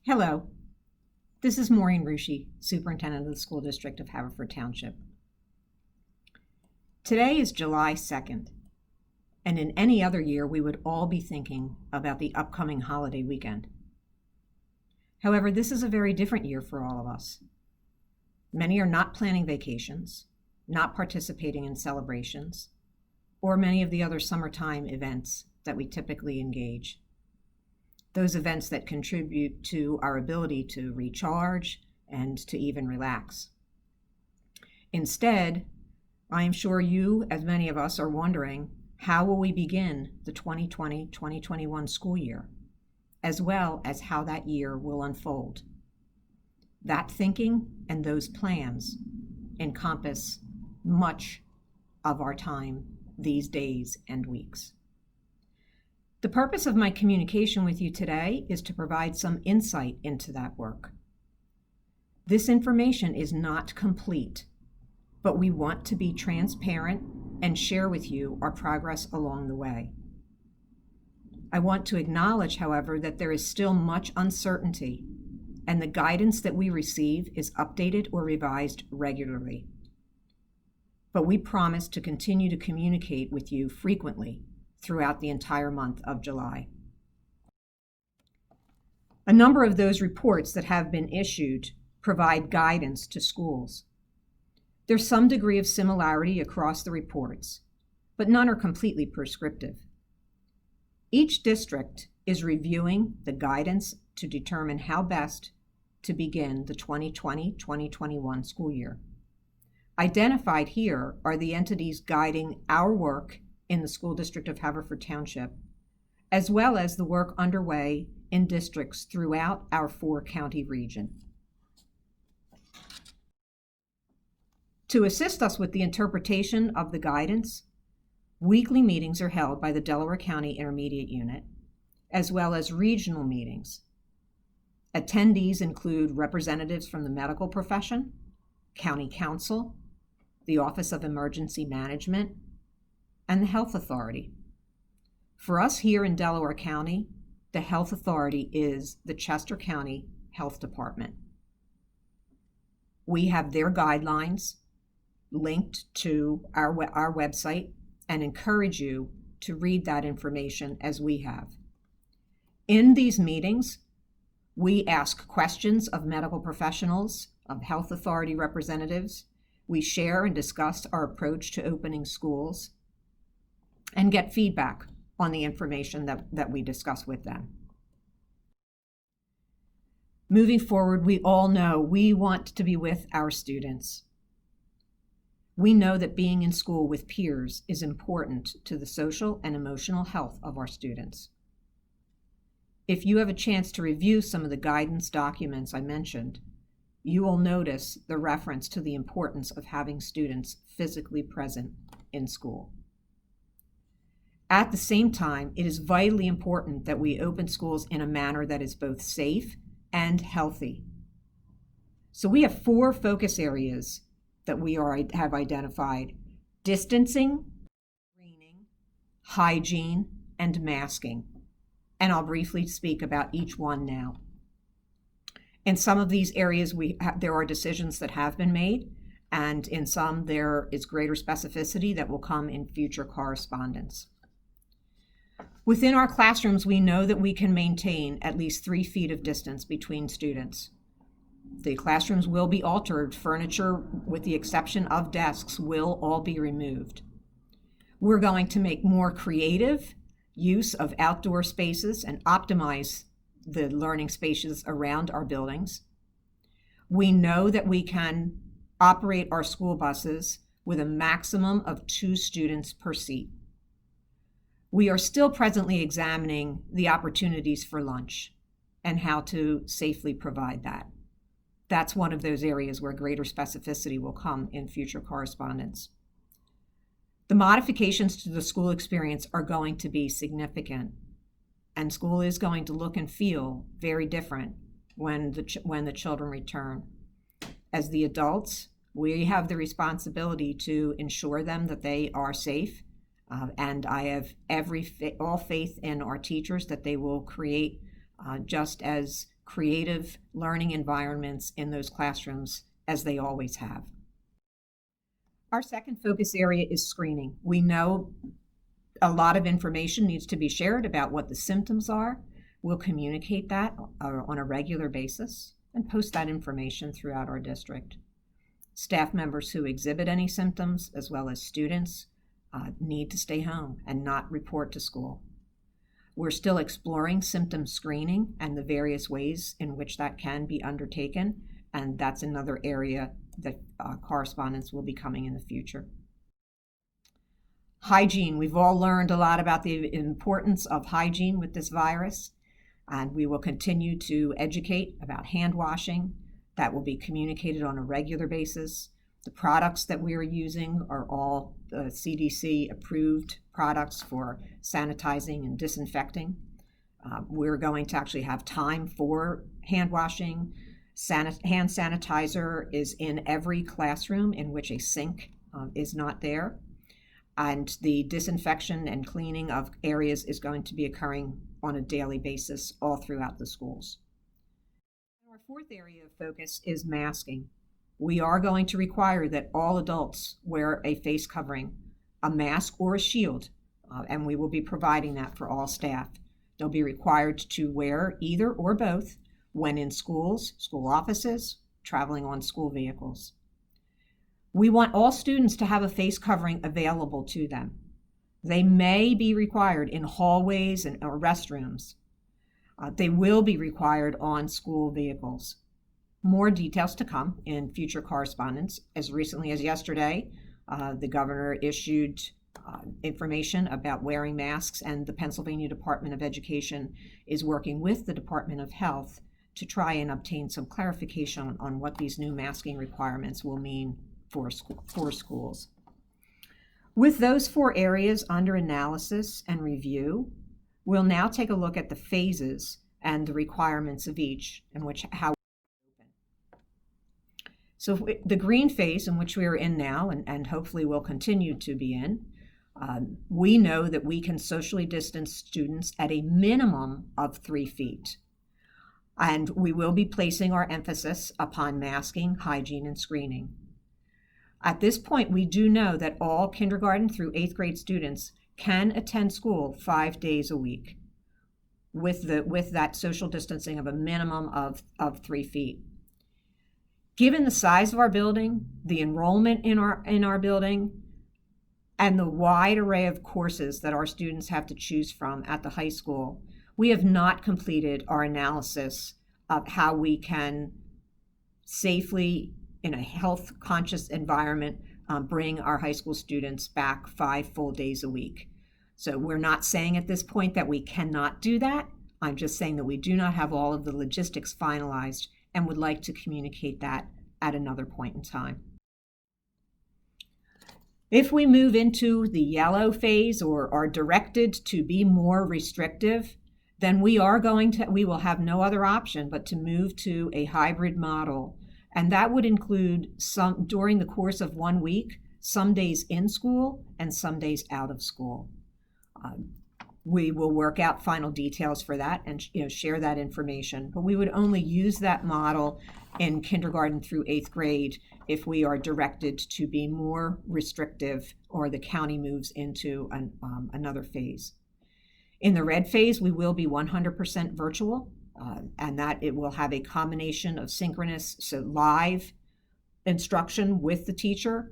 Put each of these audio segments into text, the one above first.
Hello, this is Maureen Reusche, Superintendent of the School District of Haverford Township. Today is July 2nd, and in any other year we would all be thinking about the upcoming holiday weekend. However, this is a very different year for all of us. Many are not planning vacations, not participating in celebrations, or many of the other summertime events that we typically engage. Those events that contribute to our ability to recharge and to even relax. Instead, I am sure you, as many of us, are wondering, how will we begin the 2020-2021 school year, as well as how that year will unfold? That thinking and those plans encompass much of our time these days and weeks. The purpose of my communication with you today is to provide some insight into that work. This information is not complete, but we want to be transparent and share with you our progress along the way. I want to acknowledge, however, that there is still much uncertainty, and the guidance that we receive is updated or revised regularly. But we promise to continue to communicate with you frequently throughout the entire month of July. A number of those reports that have been issued provide guidance to schools. There's some degree of similarity across the reports, but none are completely prescriptive. Each district is reviewing the guidance to determine how best to begin the 2020-2021 school year. Identified here are the entities guiding our work in the School District of Haverford Township, as well as the work underway in districts throughout our 4-county region. To assist us with the interpretation of the guidance, weekly meetings are held by the Delaware County Intermediate Unit, as well as regional meetings. Attendees include representatives from the medical profession, County Council, the Office of Emergency Management, and the Health Authority. For us here in Delaware County, the Health Authority is the Chester County Health Department. We have their guidelines linked to our website and encourage you to read that information as we have. In these meetings, we ask questions of medical professionals, of Health Authority representatives. We share and discuss our approach to opening schools and get feedback on the information that we discuss with them. Moving forward, we all know we want to be with our students. We know that being in school with peers is important to the social and emotional health of our students. If you have a chance to review some of the guidance documents I mentioned, you will notice the reference to the importance of having students physically present in school. At the same time, it is vitally important that we open schools in a manner that is both safe and healthy. So we have 4 focus areas that we have identified: distancing, screening, hygiene, and masking. And I'll briefly speak about each one now. In some of these areas, there are decisions that have been made, and in some there is greater specificity that will come in future correspondence. Within our classrooms, we know that we can maintain at least 3 feet of distance between students. The classrooms will be altered. Furniture, with the exception of desks, will all be removed. We're going to make more creative use of outdoor spaces and optimize the learning spaces around our buildings. We know that we can operate our school buses with a maximum of 2 students per seat. We are still presently examining the opportunities for lunch and how to safely provide that. That's one of those areas where greater specificity will come in future correspondence. The modifications to the school experience are going to be significant, and school is going to look and feel very different when the children return. As the adults, we have the responsibility to ensure them that they are safe, and I have all faith in our teachers that they will create just as creative learning environments in those classrooms as they always have. Our second focus area is screening. We know a lot of information needs to be shared about what the symptoms are. We'll communicate that on a regular basis and post that information throughout our district. Staff members who exhibit any symptoms, as well as students, need to stay home and not report to school. We're still exploring symptom screening and the various ways in which that can be undertaken, and that's another area that correspondence will be coming in the future. Hygiene. We've all learned a lot about the importance of hygiene with this virus, and we will continue to educate about hand washing. That will be communicated on a regular basis. The products that we are using are all the CDC approved products for sanitizing and disinfecting. We're going to actually have time for hand washing. Hand sanitizer is in every classroom in which a sink is not there. And the disinfection and cleaning of areas is going to be occurring on a daily basis all throughout the schools. Our fourth area of focus is masking. We are going to require that all adults wear a face covering, a mask or a shield, and we will be providing that for all staff. They'll be required to wear either or both when in schools, school offices, traveling on school vehicles. We want all students to have a face covering available to them. They may be required in hallways and or restrooms. They will be required on school vehicles. More details to come in future correspondence. As recently as yesterday, the governor issued information about wearing masks, and the Pennsylvania Department of Education is working with the Department of Health to try and obtain some clarification on what these new masking requirements will mean for schools. With those four areas under analysis and review, we'll now take a look at the phases and the requirements of each, and how. So the green phase, in which we are in now, and hopefully will continue to be in, we know that we can socially distance students at a minimum of 3 feet. And we will be placing our emphasis upon masking, hygiene, and screening. At this point, we do know that all kindergarten through 8th grade students can attend school 5 days a week with that social distancing of a minimum of 3 feet. Given the size of our building, the enrollment in our building, and the wide array of courses that our students have to choose from at the high school, we have not completed our analysis of how we can safely, in a health-conscious environment, bring our high school students back 5 full days a week. So we're not saying at this point that we cannot do that. I'm just saying that we do not have all of the logistics finalized and would like to communicate that at another point in time. If we move into the yellow phase, or are directed to be more restrictive, then we will have no other option but to move to a hybrid model. And that would include during the course of 1 week, some days in school and some days out of school. We will work out final details for that and share that information. But we would only use that model in kindergarten through 8th grade if we are directed to be more restrictive or the county moves into another phase. In the red phase, we will be 100% virtual, and that it will have a combination of synchronous, so live instruction with the teacher,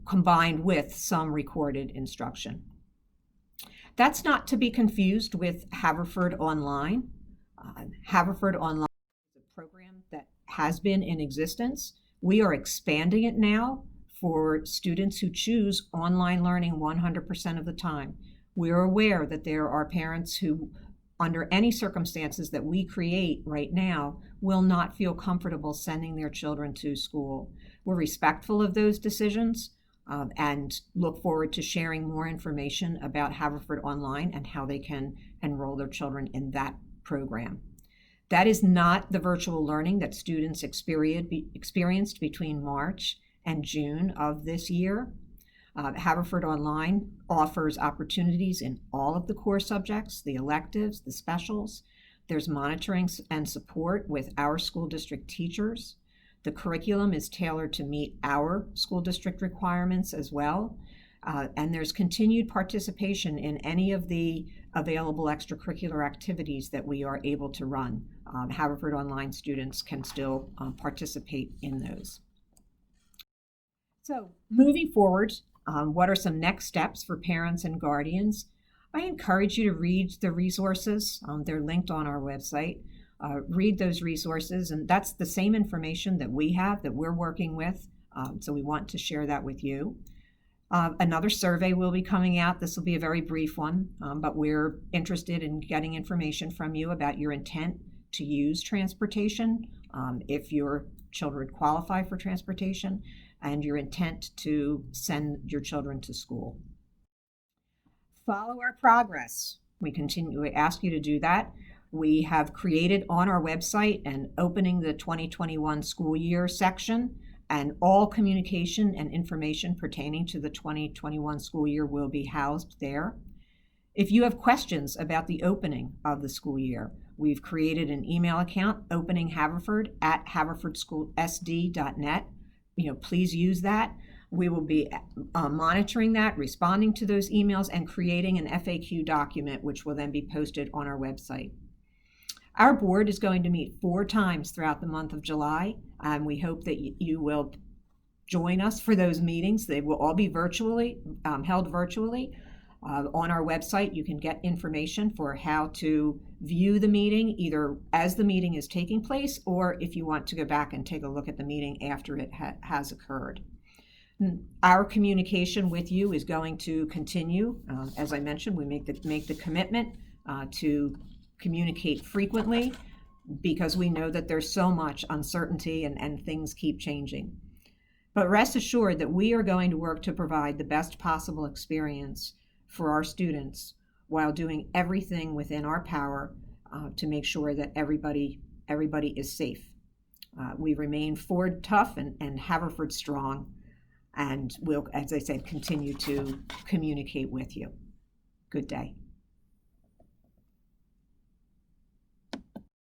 combined with some recorded instruction. That's not to be confused with Haverford Online. Haverford Online is a program that has been in existence. We are expanding it now for students who choose online learning 100% of the time. We are aware that there are parents who, under any circumstances that we create right now, will not feel comfortable sending their children to school. We're respectful of those decisions, and look forward to sharing more information about Haverford Online and how they can enroll their children in that program. That is not the virtual learning that students experienced between March and June of this year. Haverford Online offers opportunities in all of the core subjects, the electives, the specials, There's monitoring and support with our school district teachers. The curriculum is tailored to meet our school district requirements as well. And there's continued participation in any of the available extracurricular activities that we are able to run. Haverford Online students can still participate in those. So moving forward, what are some next steps for parents and guardians? I encourage you to read the resources. They're linked on our website. Read those resources, and that's the same information that we have, that we're working with, so we want to share that with you. Another survey will be coming out. This will be a very brief one, but we're interested in getting information from you about your intent to use transportation, if your children qualify for transportation, and your intent to send your children to school. Follow our progress. We ask you to do that. We have created on our website an opening the 2021 school year section, and all communication and information pertaining to the 2021 school year will be housed there. If you have questions about the opening of the school year, we've created an email account, openinghaverford@haverfordschoolsd.net. Please use that. We will be monitoring that, responding to those emails, and creating an FAQ document, which will then be posted on our website. Our board is going to meet 4 times throughout the month of July, and we hope that you will join us for those meetings. They will all be held virtually. On our website, you can get information for how to view the meeting, either as the meeting is taking place, or if you want to go back and take a look at the meeting after it has occurred. Our communication with you is going to continue. As I mentioned, we make the commitment to communicate frequently, because we know that there's so much uncertainty and things keep changing. But rest assured that we are going to work to provide the best possible experience for our students while doing everything within our power to make sure that everybody is safe. We remain Ford tough and Haverford strong, and we'll, as I said, continue to communicate with you. Good day.